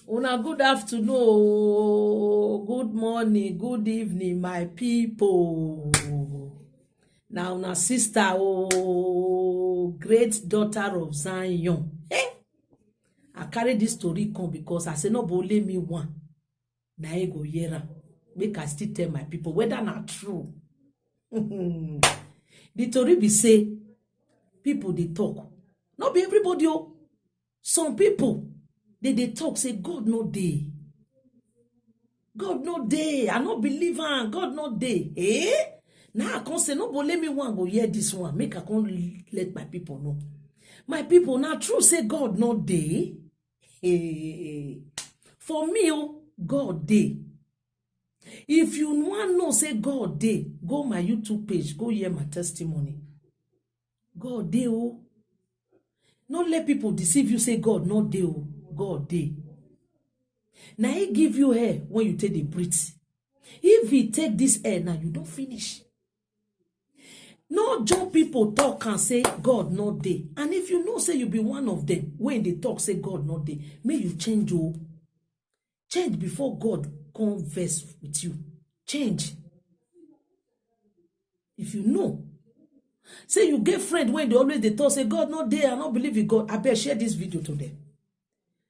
Una good afternoon, good morning, good evening, my people. Now, una sister, great daughter of Zion. I carry this story come because I say no bole me one. Na I go hear am. Make I still tell my people whether not true. The story be say people they talk. Not be everybody. Some people they talk say God no dey. God no dey. I no believe am. God no dey. Now I can't say no, but let me one go hear this one. Make I can't let my people know. My people now true say God no dey. For me, God dey. If you want know say God dey, go my YouTube page, go hear my testimony. God dey. No let people deceive you say God no dey. God dey. Now he give you air when you take the breathe. If he take this air now, you don't finish. No jump people talk and say God not dey. And if you know say you be one of them, when they talk say God not dey, may you change. Change before God converse with you. Change. If you know, say you get friend when they talk say God not dey, I not believe in God. I better share this video to them.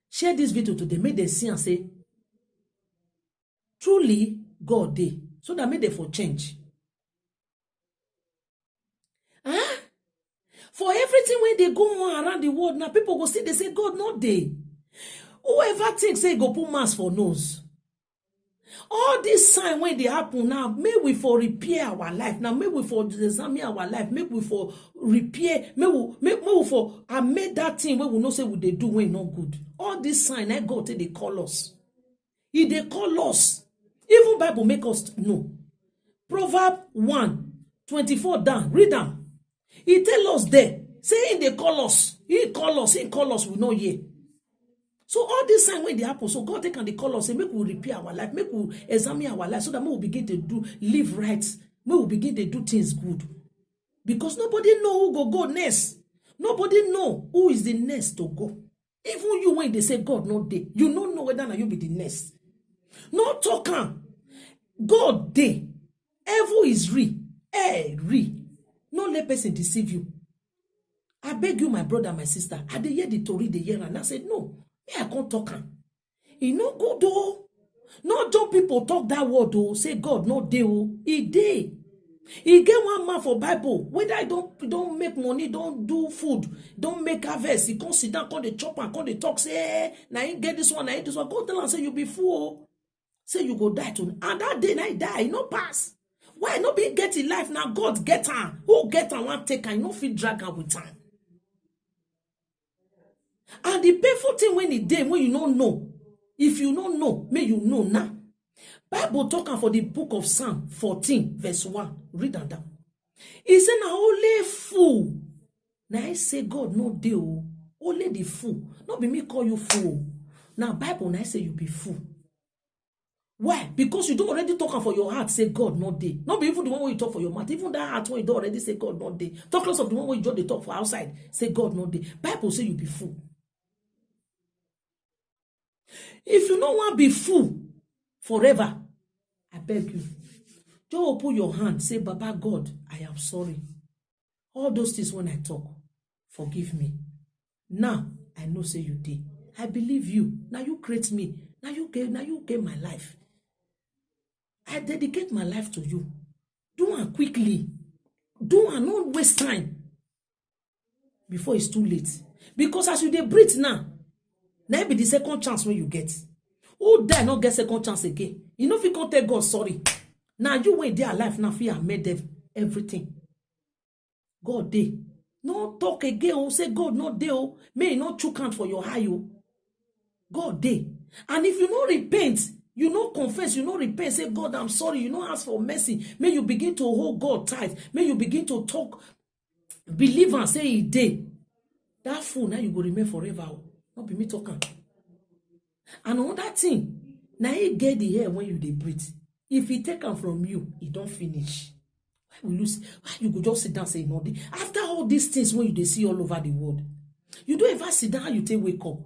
Share this video to them. Make them see and say, truly God dey. So that make them for change. For everything when they go on around the world, now people go see, they say, God not dey. Whoever thinks say go put mask for nose. All this sign when they happen now, may we for repair our life. Now, may we for examine our life. May we for repair. May we for I made that thing where we know say what they do when not good. All this sign I go to they call us. If they call us, even Bible make us know. Proverb 1:24 down. Read them. He tell us there. Saying they call us. He call us, we know ye. So all this sign when they happen, so God take and they call us, say, make we repair our life, make we examine our life, so that we will begin to live right. We will begin to do things good. Because nobody know who go next. Nobody know who is the next to go. Even you, when they say God not dey, you don't know whether you be the next. No talking. God dey. Evil is real. Real. No let person deceive you. I beg you, my brother, my sister. I dey hear the story, they hear, and I said, no, I can't talk. He no good though. No job people talk that word though. Say God no dey. He dey. He get one man for Bible. Whether I don't make money, don't do food, don't make harvest. He can't sit down, can't they chop and can't they talk. Say, now you get this one, now this one. Go tell and say you be fool. Say you go die to. And that day I die, no pass. Why not be getting life now? God get her. Who get her one take her? You no fit drag her with time. And the painful thing when it day when you don't know. If you don't know, may you know now. Bible talking for the book of Psalm 14, verse 1. Read that down. He said, now only fool. Now I say God no deal. Only the fool. Not be me call you fool. Now Bible now I say you be fool. Why? Because you don't already talk for your heart, say God not dey. Not be even the one where you talk for your mouth. Even that heart when you don't already say God not dey. Talk less of the one where you just they talk for outside, say God not dey. Bible say you be fool. If you don't want to be fool forever, I beg you, just open your hand, say, Baba God, I am sorry. All those things when I talk, forgive me. Now, I know say you did. I believe you. Now you create me. Now you get my life. I dedicate my life to you. Do it quickly. Do it, not waste time. Before it's too late. Because as you dey breathe now be the second chance when you get. Who die not get second chance again? You know if you can't tell God sorry. Now you wait there alive now fear made them everything. God dey. No talk again. Say God not dey. May not choke out for your high. God dey. And if you don't repent, you don't confess, you don't repent, say God I'm sorry, you don't ask for mercy. May you begin to hold God tight. May you begin to talk, believe and say he dey. That fool now you go remain forever. Not be me talking. And another thing, now you get the air when you dey breathe. If he take them from you, he don't finish. Why will you say, why you go just sit down say no? After all these things when you dey see all over the world, you don't ever sit down how you take wake up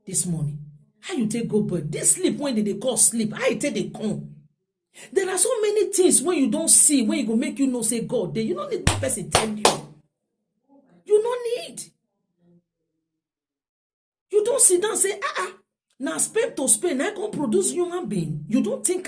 this morning. How you take go bird? This sleep when they call sleep, how you take they come? There are so many things when you don't see, when you go make you know say God there. You don't need one person tell you. You don't need. You don't sit down and say, now Spain to Spain, I can produce human being. You don't think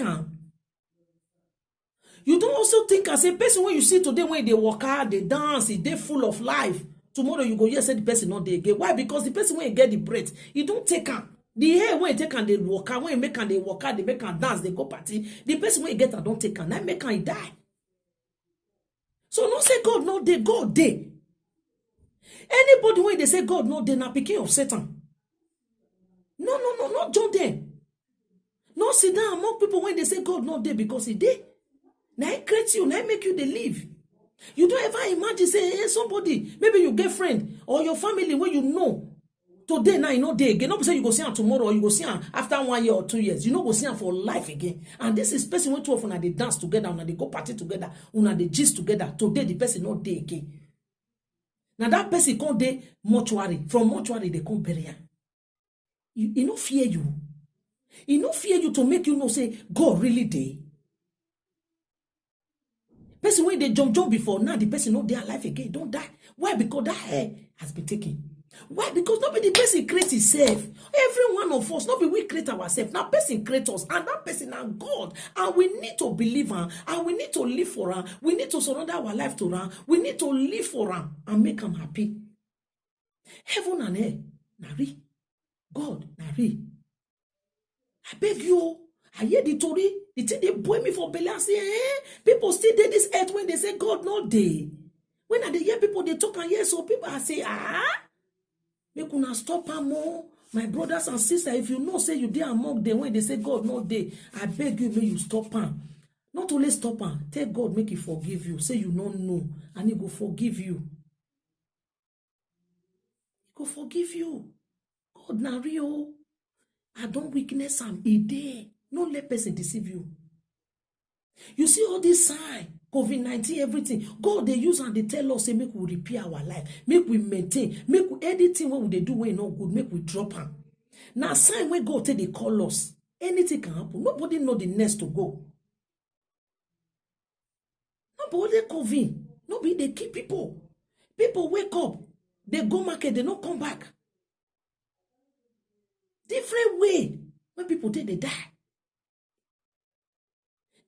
You don't also think as a person when you see today when they walk out, they dance, they full of life. Tomorrow you go, yes, say the person not there again. Why? Because the person when you get the breath, you don't take am. The hair when you take and they walk out, when you make and they walk out, they make and dance, they go party. The person when you get and don't take and that make and die. So no say God no dey, God dey. Anybody when they say God no dey, na pikin of Satan. No, not join them. No sit down among people when they say God no dey because he dey. Now he creates you, now make you dey live. You don't ever imagine say, hey, somebody, maybe you get friend or your family where you know today now you know day again. Not say you go see her tomorrow or you go see her after 1 year or 2 years. You know go see her for life again. And this is person when two of una they dance together, una they go party together, una they gist together. Today the person not day again. Now that person come day mortuary. From mortuary they come bury her. He no fear you. He no fear you to make you know say God really day. Person when they jump before, now the person not there alive again, don't die. Why? Because that hair has been taken. Why? Because nobody person create himself. Every one of us, nobody we create ourselves. Now person create us, and that person are God. And we need to believe her, and we need to live for her. We need to surrender our life to her. We need to live for her and make them happy. Heaven and earth, Nari. God, Nari. I beg you. I hear the story. The thing they boy me for belly and say, people still did this earth when they say God not day. When I hear people they talk and hear so people I say, make una stop am more. My brothers and sisters, if you know say you dey among them when they say God not day, I beg you may you stop am. Not only stop am, tell God make he forgive you. Say you don't know and he go forgive you. He go forgive you. God na real. I don't weakness am e dey. No let person deceive you. You see all this sign, COVID-19, everything. God, they use and they tell us, say, make we repair our life. Make we maintain. Make we anything what they do when not good. Make we drop them. Now, sign when God tell they call us. Anything can happen. Nobody know the next to go. Nobody COVID. Nobody, they keep people. People wake up. They go market. They don't come back. Different way. When people take, they die.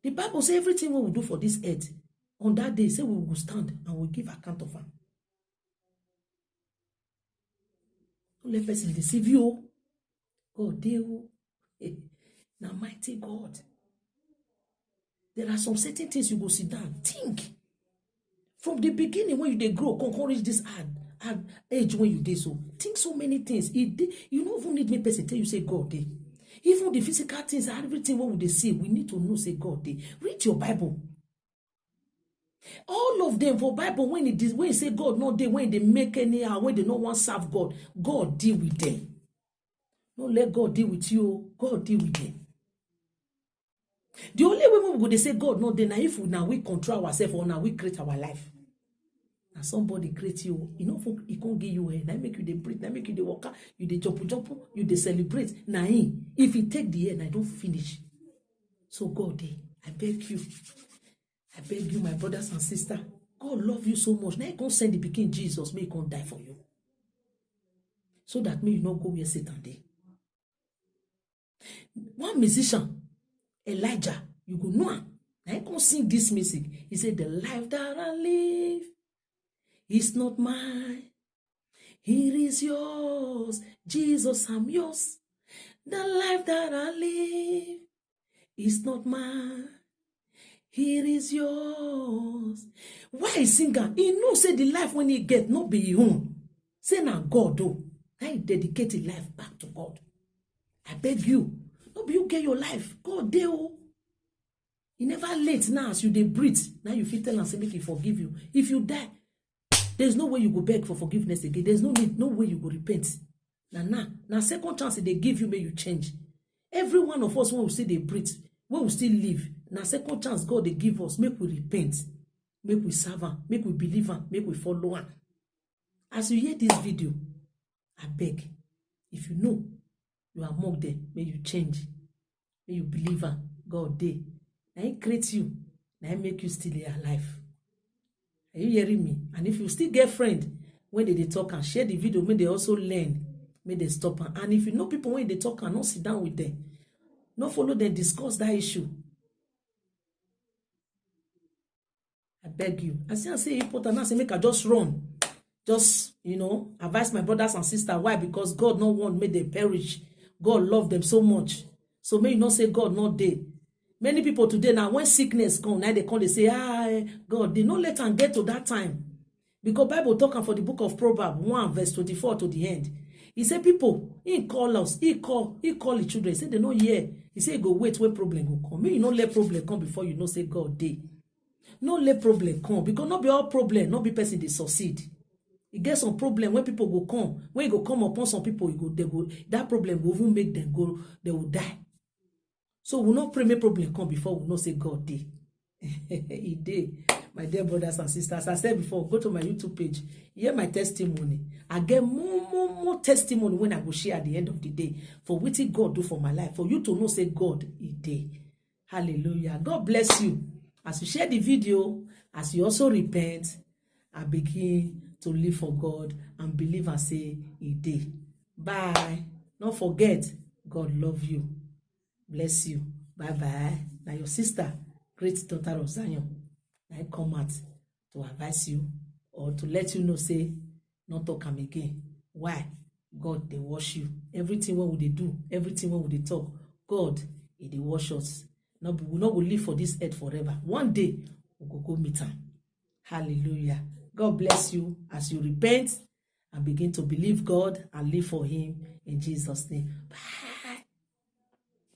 The Bible says everything we will do for this earth, on that day, say we will stand and we'll give account of them. Don't let person deceive you. God, deal. Now, mighty God. There are some certain things you go sit down. Think. From the beginning, when you they grow, can reach this hard age when you did so. Think so many things. You don't even need me person tell you say God day. Even the physical things, everything what they see, we need to know, say God day. Read your Bible. All of them for Bible, when you say God not day, when they make anyhow, when they don't want to serve God, God deal with them. Don't let God deal with you. God deal with them. The only way we go they say God not day, now if we control ourselves or now we create our life. Now somebody create you, he can't give you air. Now make you the breathe, now make you the walker, you the jump, you the celebrate. Now if he take the air, I don't finish. So God, I beg you, my brothers and sisters. God love you so much. Now he can't send the pikin Jesus, may he can't die for you. So that may you not go where Satan dey. One musician, Elijah, you go know him. Now he can't sing this music. He said, the life that I live, it's not mine. Here is yours. Jesus, I'm yours. The life that I live is not mine. Here is yours. Why is singer? He knows say the life when he get not be his own. Say now God do. I dedicate his life back to God. I beg you. No be you get your life. God do. He never late now as you dey breathe. Now you feel tell and say make he forgive you. If you die, there's no way you go beg for forgiveness again. There's no need, no way you go repent. Now second chance they give you, may you change. Every one of us, when we still they breathe, when we still live, now second chance God they give us, make we repent, make we serve him, make we believe him, make we follow him. As you hear this video, I beg, if you know you among them, may you change, may you believe am, God dey. Na him create you, na him make you still dey alive. Are you hearing me? And if you still get friend when they talk and share the video, may they also learn, may they stop am. And if you know people when they talk and not sit down with them, no follow them discuss that issue. I beg you. I say important. I say make I just run. Just, advise my brothers and sisters. Why? Because God no want make them perish. God love them so much. So may you not say God not there. Many people today now, when sickness come, now they come, they say, God, they not let them get to that time. Because Bible talking for the book of Proverbs 1, verse 24 to the end. He said, people, he call us, he call the children. He said, they not hear. He said, go wait when problem will come. May you not let problem come before you know say God dey. No let problem come. Because not be all problem, not be person they succeed. You get some problem when people go come. When you go come upon some people, that problem will even make them go, they will die. So we not pray make problem come before we know say God dey. He dey. My dear brothers and sisters, I said before, go to my YouTube page, hear my testimony. I get more testimony when I go share at the end of the day for what God do for my life. For you to know say God, He dey. Hallelujah. God bless you. As you share the video, as you also repent and begin to live for God and believe and say He dey. Bye. Don't forget, God love you. Bless you. Bye-bye. Now your sister, great daughter of Zion, I come out to advise you or to let you know, say, not talk am again. Why? God, they wash you. Everything what would they do? Everything what would they talk? God, they wash us. We not will live for this earth forever. One day, we will go meet him. Hallelujah. God bless you as you repent and begin to believe God and live for Him in Jesus' name. Bye.